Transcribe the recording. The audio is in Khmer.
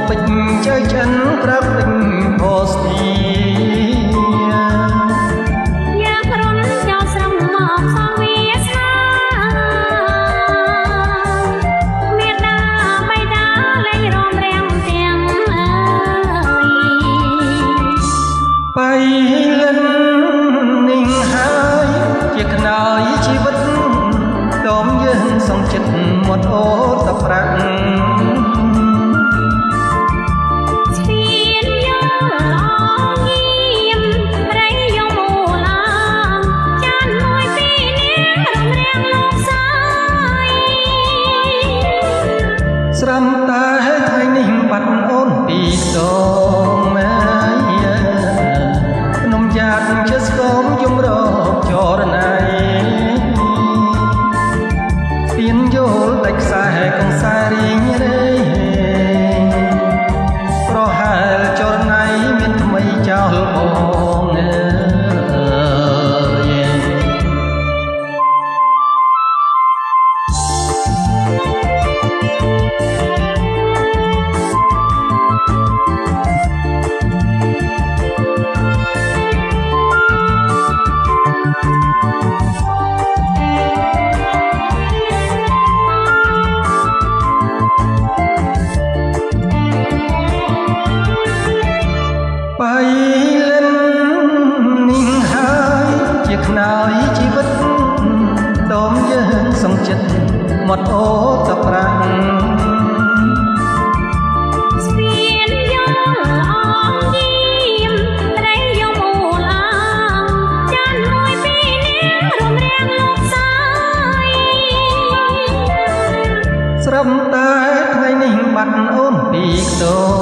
ពេចchơi chânក្រាបពេញផោស្ទីយ៉ាក្រុនចោលស្រំមកសងវាស្នាមេដាបៃតាលែងរំរាំងទាំងអើយបៃលិននិងហើយជាខ្នើយជីវិតតមយើងសងចិត្តមាត់អូតប្រាក់ស្រំតែថ្ងៃនេះបាត់អូនពីដងម៉ែភ្នំយ៉ាតជាស្គមយំរកចរណៃទៀនយល់ដាច់ខ្សែកងខ្សែរៀងរេប្រហែលចរណៃមានថ្មីចោលបងបៃលិននិងហើយជាខ្នើយជីវិតតមយើងសងចិត្តមាត់អូតប្រាក់ស្ពានយល់អងយាមត្រីយំអូនអងចានមួយពីរនាក់រួមរាំងលោកសាយស្រំតែថ្ងៃនេះបាត់អូនពីដង